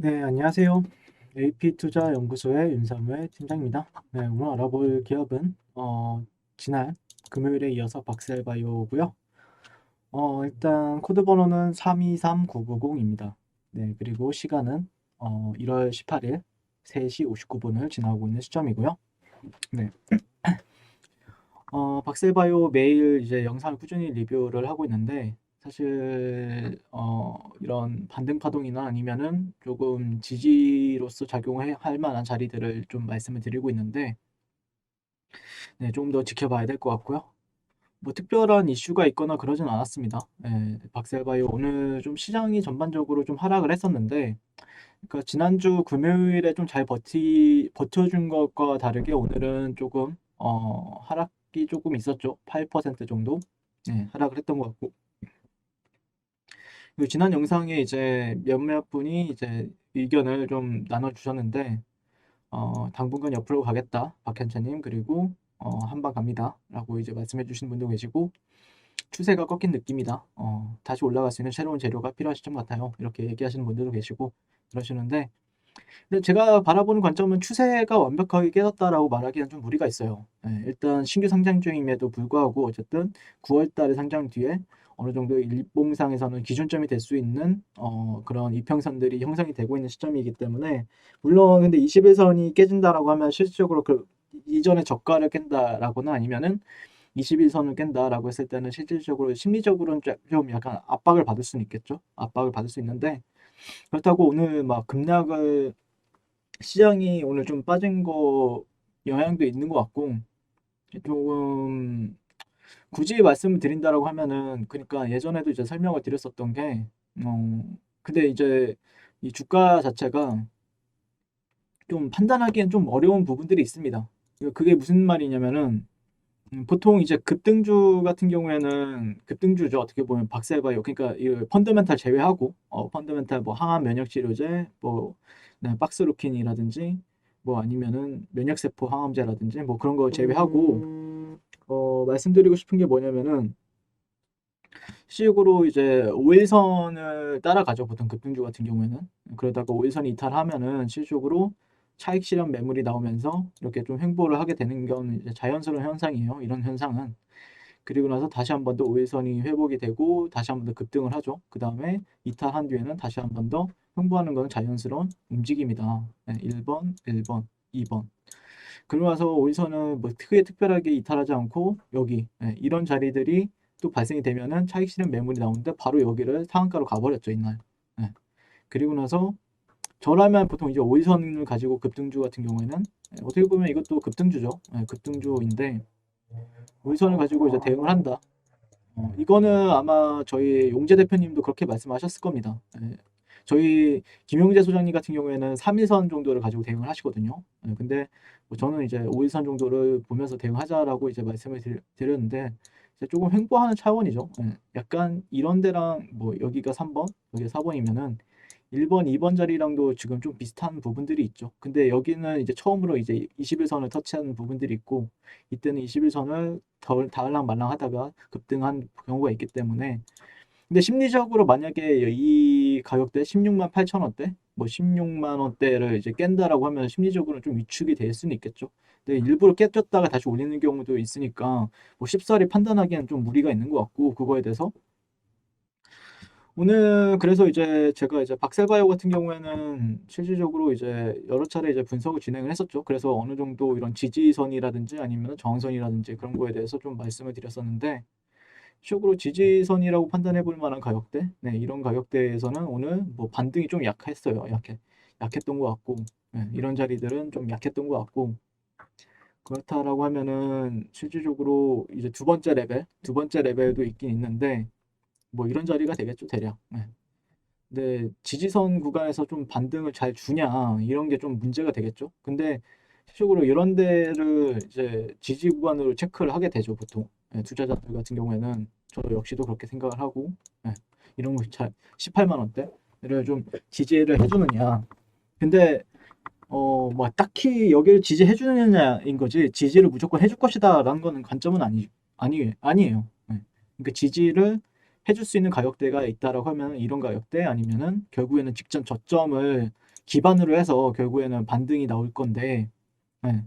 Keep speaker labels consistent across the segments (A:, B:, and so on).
A: 네, 안녕하세요. AP투자연구소의 윤사무의 팀장입니다. 네, 오늘 알아볼 기업은 지난 금요일에 이어서 박셀바이오고요. 일단 코드 번호는 323990입니다. 네, 그리고 시간은 1월 18일 3시 59분을 지나고 있는 시점이고요. 네, 박셀바이오 매일 이제 영상을 꾸준히 리뷰를 하고 있는데 사실 이런 반등 파동이나 아니면은 조금 지지로서 작용할 만한 자리들을 좀 말씀을 드리고 있는데 네, 조금 더 지켜봐야 될 것 같고요. 뭐 특별한 이슈가 있거나 그러진 않았습니다. 네, 박셀바이오 오늘 좀 시장이 전반적으로 좀 하락을 했었는데 그러니까 지난주 금요일에 좀 잘 버텨준 것과 다르게 오늘은 조금 하락이 조금 있었죠. 8% 정도 하락을 했던 것 같고 그리고 지난 영상에 이제 몇몇 분이 이제 의견을 좀 나눠주셨는데 당분간 옆으로 가겠다 박현채님 그리고 한방 갑니다 라고 이제 말씀해 주신 분도 계시고 추세가 꺾인 느낌이다. 다시 올라갈 수 있는 새로운 재료가 필요한 시점 같아요. 이렇게 얘기하시는 분들도 계시고 그러시는데 근데 제가 바라보는 관점은 추세가 완벽하게 깨졌다라고 말하기엔 좀 무리가 있어요. 일단 신규 상장 중임에도 불구하고 어쨌든 9월 달에 상장 뒤에 어느 정도 일봉상에서는 기준점이 될 수 있는 그런 이평선들이 형성이 되고 있는 시점이기 때문에 물론 근데 21선이 깨진다라고 하면 실질적으로 그 이전에 저가를 깬다라거나 아니면은 21선을 깬다라고 했을 때는 실질적으로 심리적으로는 좀 약간 압박을 받을 수는 있겠죠. 압박을 받을 수 있는데 그렇다고 오늘 막 급락을 시장이 오늘 좀 빠진 거 영향도 있는 것 같고 조금 굳이 말씀을 드린다라고 하면은 그러니까 예전에도 이제 설명을 드렸었던 게 근데 이제 이 주가 자체가 좀 판단하기엔 좀 어려운 부분들이 있습니다. 그게 무슨 말이냐면은 보통 이제 급등주 같은 경우에는 급등주죠. 어떻게 보면 박스해봐요. 그러니까 이 펀더멘탈 제외하고 펀더멘탈 뭐 항암 면역 치료제 뭐 박스루킨이라든지 뭐 아니면은 면역세포 항암제라든지 뭐 그런 거 제외하고 말씀드리고 싶은 게 뭐냐면은 식으로 이제 5일선을 따라가죠. 보통 급등주 같은 경우에는 그러다가 5일선이 이탈하면은 실적으로 차익 실현 매물이 나오면서 이렇게 좀 횡보를 하게 되는 건 이제 자연스러운 현상이에요. 이런 현상은 그리고 나서 다시 한 번 더 5일선이 회복이 되고 다시 한 번 더 급등을 하죠. 그 다음에 이탈한 뒤에는 다시 한 번 더 횡보하는 건 자연스러운 움직임이다. 1번, 1번, 2번. 그러고 나서 5일선은 뭐 크게 특별하게 이탈하지 않고 여기 이런 자리들이 또 발생이 되면은 차익 실현 매물이 나오는데 바로 여기를 상한가로 가버렸죠 이날. 예. 그리고 나서 저라면 보통 이제 5일선을 가지고 급등주 같은 경우에는 어떻게 보면 이것도 급등주죠. 급등주인데 5일선을 가지고 이제 대응을 한다. 이거는 아마 저희 용재 대표님도 그렇게 말씀하셨을 겁니다. 저희 김용재 소장님 같은 경우에는 3일선 정도를 가지고 대응을 하시거든요. 근데 뭐 저는 이제 5일선 정도를 보면서 대응하자라고 이제 말씀을 드렸는데 이제 조금 횡보하는 차원이죠. 약간 이런 데랑 뭐 여기가 3번, 여기가 4번이면은 1번, 2번 자리랑도 지금 좀 비슷한 부분들이 있죠. 근데 여기는 이제 처음으로 이제 21선을 터치하는 부분들이 있고 이때는 21선을 닿을랑 말랑 하다가 급등한 경우가 있기 때문에 근데 심리적으로 만약에 이 가격대 16만 8천 원대, 뭐 16만 원대를 이제 깬다라고 하면 심리적으로 좀 위축이 될 수는 있겠죠. 근데 일부러 깨졌다가 다시 올리는 경우도 있으니까 뭐 쉽사리 판단하기에는 좀 무리가 있는 것 같고 그거에 대해서 오늘 그래서 이제 제가 이제 박셀바이오 같은 경우에는 실질적으로 이제 여러 차례 이제 분석을 진행을 했었죠. 그래서 어느 정도 이런 지지선이라든지 아니면 저항선이라든지 그런 거에 대해서 좀 말씀을 드렸었는데 식으로 지지선이라고 판단해 볼 만한 가격대, 이런 가격대에서는 오늘 뭐 반등이 좀 약했어요. 약했던 것 같고, 이런 자리들은 좀 약했던 것 같고, 그렇다라고 하면은 실질적으로 이제 두 번째 레벨도 있긴 있는데, 뭐 이런 자리가 되겠죠, 대략. 근데 지지선 구간에서 좀 반등을 잘 주냐, 이런 게 좀 문제가 되겠죠. 근데 실질적으로 이런 데를 이제 지지 구간으로 체크를 하게 되죠, 보통. 투자자들 같은 경우에는 저도 역시도 그렇게 생각을 하고, 이런 거 잘 18만 원대를 좀 지지를 해주느냐. 근데 뭐 딱히 여기를 지지해 주느냐인 거지 지지를 무조건 해줄 것이다라는 거는 관점은 아니에요. 그러니까 지지를 해줄 수 있는 가격대가 있다라고 하면 이런 가격대 아니면은 결국에는 직전 저점을 기반으로 해서 결국에는 반등이 나올 건데, 예.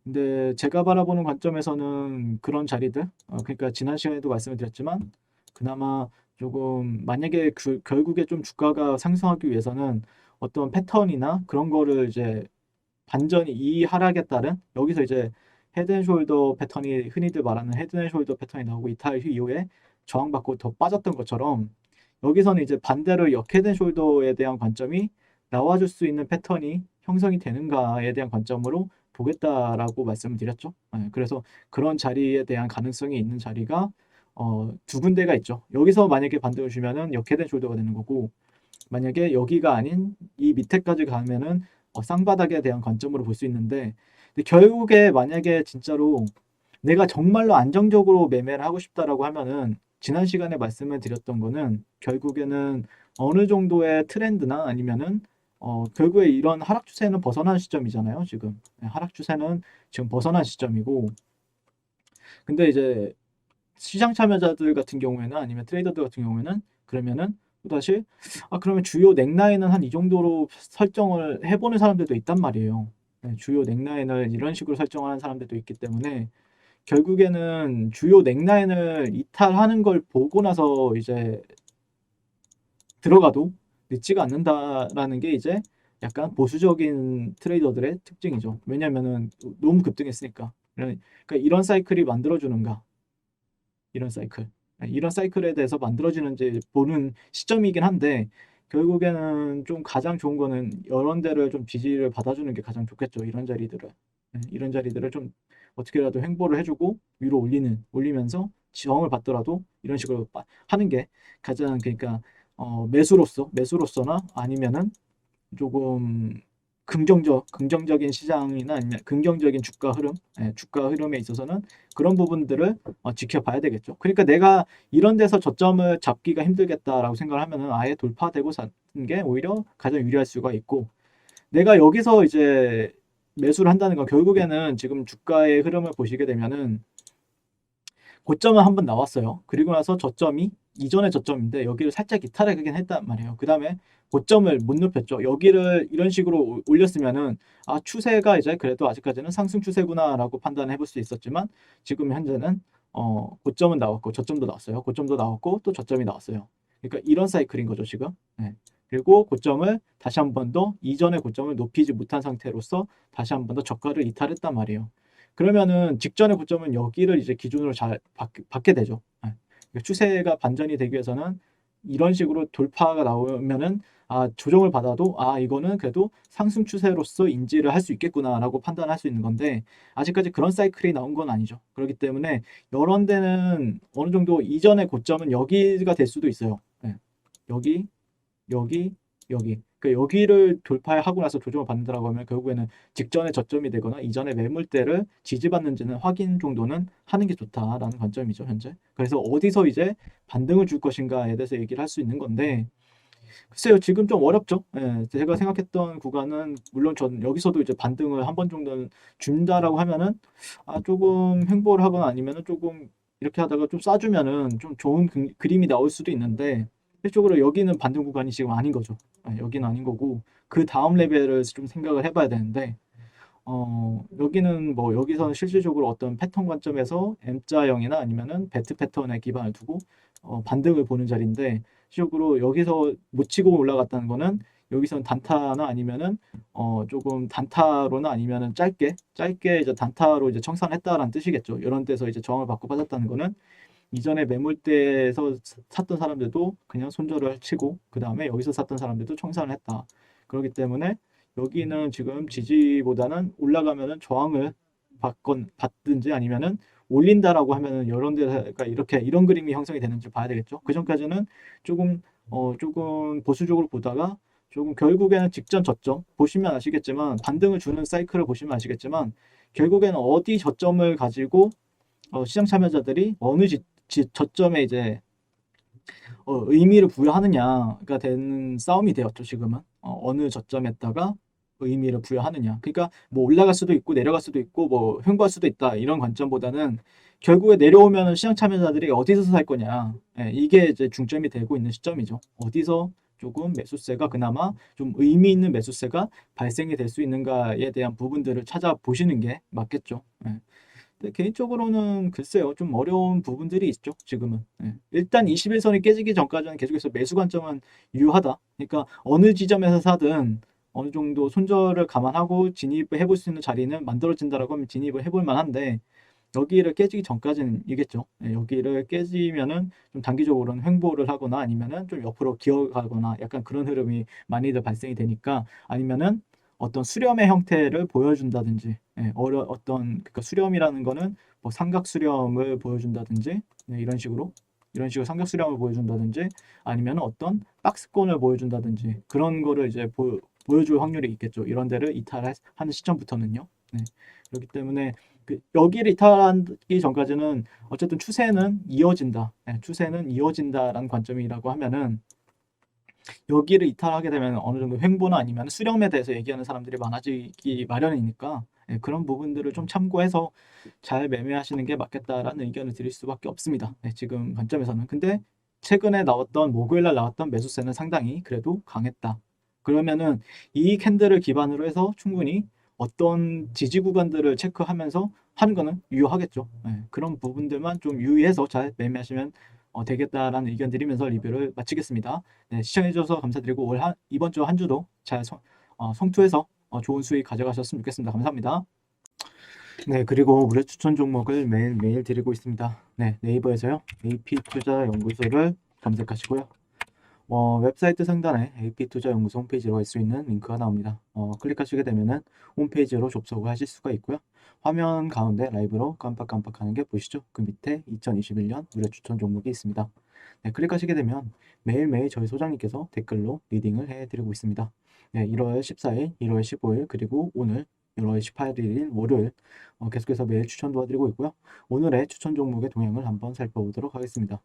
A: 근데 제가 바라보는 관점에서는 그런 자리들, 그러니까 지난 시간에도 말씀을 드렸지만, 그나마 조금 만약에 결국에 좀 주가가 상승하기 위해서는 어떤 패턴이나 그런 거를 이제 반전이 이 하락에 따른 여기서 이제 헤드앤숄더 패턴이 흔히들 말하는 헤드앤숄더 패턴이 나오고 이탈 이후에 저항받고 더 빠졌던 것처럼 여기서는 이제 반대로 역 헤드앤숄더에 대한 관점이 나와줄 수 있는 패턴이 형성이 되는가에 대한 관점으로 보겠다라고 말씀을 드렸죠. 그래서 그런 자리에 대한 가능성이 있는 자리가 두 군데가 있죠. 여기서 만약에 반등을 주면은 역 헤드앤숄더가 되는 거고, 만약에 여기가 아닌 이 밑에까지 가면은 쌍바닥에 대한 관점으로 볼 수 있는데, 근데 결국에 만약에 진짜로 내가 정말로 안정적으로 매매를 하고 싶다라고 하면은 지난 시간에 말씀을 드렸던 거는 결국에는 어느 정도의 트렌드나 아니면은 결국에 이런 하락 추세는 벗어난 시점이잖아요. 지금 하락 추세는 지금 벗어난 시점이고, 근데 이제 시장 참여자들 같은 경우에는 아니면 트레이더들 같은 경우에는 그러면은 또다시 그러면 주요 넥라인은 한 이 정도로 설정을 해보는 사람들도 있단 말이에요. 주요 넥라인을 이런 식으로 설정하는 사람들도 있기 때문에 결국에는 주요 넥라인을 이탈하는 걸 보고 나서 이제 들어가도 늦지가 않는다라는 게 이제 약간 보수적인 트레이더들의 특징이죠. 왜냐면은 너무 급등했으니까. 그러니까 이런 사이클이 만들어주는가, 이런 사이클. 이런 사이클에 대해서 만들어지는지 보는 시점이긴 한데, 결국에는 좀 가장 좋은 거는 이런 데를 좀 지지를 받아주는 게 가장 좋겠죠. 이런 자리들을. 이런 자리들을 좀 어떻게라도 횡보를 해주고 위로 올리면서 저항을 받더라도 이런 식으로 하는 게 가장, 그러니까 매수로서나 아니면은 조금 긍정적인 시장이나 아니면 긍정적인 주가 흐름, 주가 흐름에 있어서는 그런 부분들을 지켜봐야 되겠죠. 그러니까 내가 이런 데서 저점을 잡기가 힘들겠다라고 생각을 하면은 아예 돌파되고 사는 게 오히려 가장 유리할 수가 있고, 내가 여기서 이제 매수를 한다는 건 결국에는 지금 주가의 흐름을 보시게 되면은 고점은 한번 나왔어요. 그리고 나서 저점이 이전의 저점인데 여기를 살짝 이탈하긴 했단 말이에요. 그 다음에 고점을 못 높였죠. 여기를 이런 식으로 올렸으면은 추세가 이제 그래도 아직까지는 상승 추세구나라고 판단해 볼 수 있었지만, 지금 현재는 고점은 나왔고 저점도 나왔어요. 고점도 나왔고 또 저점이 나왔어요. 그러니까 이런 사이클인 거죠 지금. 그리고 고점을 다시 한 번 더 이전의 고점을 높이지 못한 상태로서 다시 한 번 더 저가를 이탈했단 말이에요. 그러면은 직전의 고점은 여기를 이제 기준으로 잘 받게 되죠. 추세가 반전이 되기 위해서는 이런 식으로 돌파가 나오면은 조정을 받아도 이거는 그래도 상승 추세로서 인지를 할 수 있겠구나라고 판단할 수 있는 건데, 아직까지 그런 사이클이 나온 건 아니죠. 그렇기 때문에 이런 데는 어느 정도 이전의 고점은 여기가 될 수도 있어요. 여기, 여기, 여기. 그러니까 여기를 돌파하고 나서 조정을 받는다라고 하면 결국에는 직전의 저점이 되거나 이전의 매물대를 지지받는지는 확인 정도는 하는 게 좋다라는 관점이죠, 현재. 그래서 어디서 이제 반등을 줄 것인가에 대해서 얘기를 할 수 있는 건데, 글쎄요, 지금 좀 어렵죠. 제가 생각했던 구간은 물론 전 여기서도 이제 반등을 한 번 정도는 준다라고 하면은 조금 횡보를 하거나 아니면은 조금 이렇게 하다가 좀 싸주면은 좀 좋은 그림이 나올 수도 있는데, 실적으로 여기는 반등 구간이 지금 아닌 거죠. 여기는 아닌 거고 그 다음 레벨을 좀 생각을 해봐야 되는데, 여기는 뭐 여기서는 실질적으로 어떤 패턴 관점에서 M자형이나 아니면은 배트 패턴에 기반을 두고 반등을 보는 자리인데, 실질적으로 여기서 못 치고 올라갔다는 거는 여기서는 단타나 아니면은 조금 단타로나 아니면은 짧게 이제 단타로 이제 청산했다라는 뜻이겠죠. 이런 데서 이제 저항을 받고 빠졌다는 거는 이전에 매물대에서 샀던 사람들도 그냥 손절을 치고 그 다음에 여기서 샀던 사람들도 청산을 했다. 그렇기 때문에 여기는 지금 지지보다는 올라가면은 저항을 받든지 아니면은 올린다라고 하면은 이런 데가 이렇게 이런 그림이 형성이 되는지 봐야 되겠죠. 그 전까지는 조금 보수적으로 보다가 조금 결국에는 직전 저점 보시면 아시겠지만, 반등을 주는 사이클을 보시면 아시겠지만 결국에는 어디 저점을 가지고 시장 참여자들이 어느 저점에 이제 의미를 부여하느냐가 되는 싸움이 되었죠. 지금은 어느 저점에다가 의미를 부여하느냐. 그러니까 뭐 올라갈 수도 있고 내려갈 수도 있고 뭐 횡보할 수도 있다, 이런 관점보다는 결국에 내려오면은 시장 참여자들이 어디서 살 거냐, 이게 이제 중점이 되고 있는 시점이죠. 어디서 조금 매수세가 그나마 좀 의미 있는 매수세가 발생이 될 수 있는가에 대한 부분들을 찾아보시는 게 맞겠죠. 예. 근데 개인적으로는 글쎄요, 좀 어려운 부분들이 있죠, 지금은. 예. 일단 21선이 깨지기 전까지는 계속해서 매수 관점은 유효하다. 그러니까 어느 지점에서 사든 어느 정도 손절을 감안하고 진입을 해볼 수 있는 자리는 만들어진다라고 하면 진입을 해볼 만한데, 여기를 깨지기 전까지는 이겠죠. 예, 여기를 깨지면은 좀 단기적으로는 횡보를 하거나 아니면은 좀 옆으로 기어가거나 약간 그런 흐름이 많이들 발생이 되니까, 아니면은 어떤 수렴의 형태를 보여준다든지, 예, 그러니까 수렴이라는 거는 뭐 삼각 수렴을 보여준다든지, 네, 이런 식으로 삼각 수렴을 보여준다든지, 아니면 어떤 박스권을 보여준다든지 그런 거를 이제 보여줄 확률이 있겠죠. 이런 데를 이탈하는 시점부터는요. 네. 그렇기 때문에 여기를 이탈하기 전까지는 어쨌든 추세는 이어진다. 네, 추세는 이어진다라는 관점이라고 하면은, 여기를 이탈하게 되면 어느 정도 횡보나 아니면 수렴에 대해서 얘기하는 사람들이 많아지기 마련이니까, 예, 그런 부분들을 좀 참고해서 잘 매매하시는 게 맞겠다라는 의견을 드릴 수밖에 없습니다. 네, 지금 관점에서는. 근데 최근에 목요일날 나왔던 매수세는 상당히 그래도 강했다. 그러면은 이 캔들을 기반으로 해서 충분히 어떤 지지 구간들을 체크하면서 하는 거는 유효하겠죠. 예, 그런 부분들만 좀 유의해서 잘 매매하시면 되겠다라는 의견 드리면서 리뷰를 마치겠습니다. 네, 시청해주셔서 감사드리고 이번 주 한 주도 잘 성투해서 좋은 수익 가져가셨으면 좋겠습니다. 감사합니다. 네, 그리고 무료 추천 종목을 매일매일 드리고 있습니다. 네, 네이버에서요, AP투자연구소를 검색하시고요. 웹사이트 상단에 AP투자연구소 홈페이지로 갈 수 있는 링크가 나옵니다. 클릭하시게 되면은 홈페이지로 접속을 하실 수가 있고요. 화면 가운데 라이브로 깜빡깜빡하는 게 보이시죠? 그 밑에 2021년 무료 추천 종목이 있습니다. 네, 클릭하시게 되면 매일매일 저희 소장님께서 댓글로 리딩을 해드리고 있습니다. 네, 1월 14일, 1월 15일, 그리고 오늘 1월 18일 월요일 계속해서 매일 추천 도와드리고 있고요. 오늘의 추천 종목의 동향을 한번 살펴보도록 하겠습니다.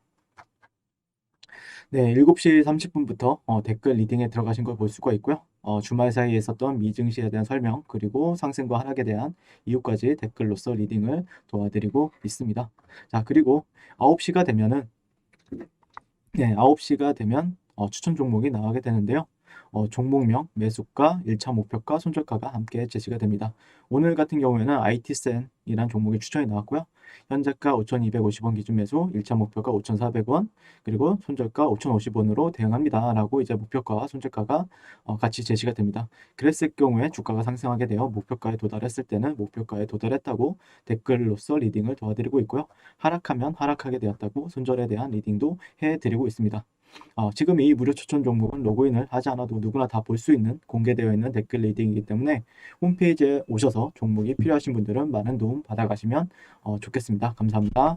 A: 네, 7시 30분부터 댓글 리딩에 들어가신 걸 볼 수가 있고요. 주말 사이에 있었던 미증시에 대한 설명, 그리고 상승과 하락에 대한 이유까지 댓글로서 리딩을 도와드리고 있습니다. 자, 그리고 9시가 되면은, 네, 9시가 되면 추천 종목이 나가게 되는데요. 종목명, 매수가, 1차 목표가, 손절가가 함께 제시가 됩니다. 오늘 같은 경우에는 IT센이라는 종목이 추천이 나왔고요. 현재가 5,250원 기준 매수, 1차 목표가 5,400원, 그리고 손절가 5,050원으로 대응합니다. 라고 이제 목표가와 손절가가 같이 제시가 됩니다. 그랬을 경우에 주가가 상승하게 되어 목표가에 도달했을 때는 목표가에 도달했다고 댓글로서 리딩을 도와드리고 있고요. 하락하면 하락하게 되었다고 손절에 대한 리딩도 해드리고 있습니다. 지금 이 무료 추천 종목은 로그인을 하지 않아도 누구나 다 볼 수 있는 공개되어 있는 댓글 리딩이기 때문에 홈페이지에 오셔서 종목이 필요하신 분들은 많은 도움 받아가시면 좋겠습니다. 감사합니다.